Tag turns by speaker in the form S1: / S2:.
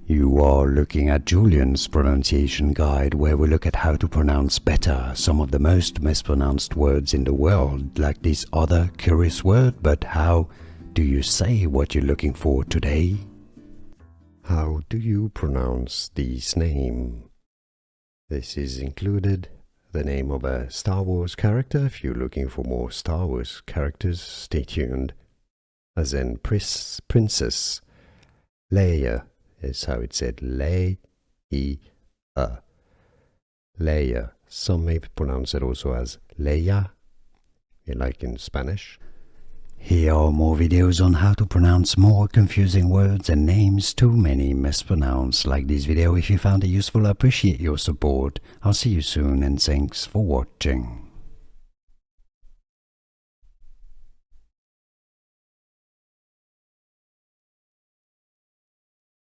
S1: You are looking at Julian's pronunciation guide, where we look at how to pronounce better some of the most mispronounced words in the world, like this other curious word. But how do you say what you're looking for today? How do you pronounce this name? This is included the name of a Star Wars character. If you're looking for more Star Wars characters, stay tuned. As in Princess Leia is how it's said, Leia. Leia. Some may pronounce it also as Leia, like in Spanish. Here are more videos on how to pronounce more confusing words and names too many mispronounced. Like this video if you found it useful. I appreciate your support. I'll see you soon and thanks for watching.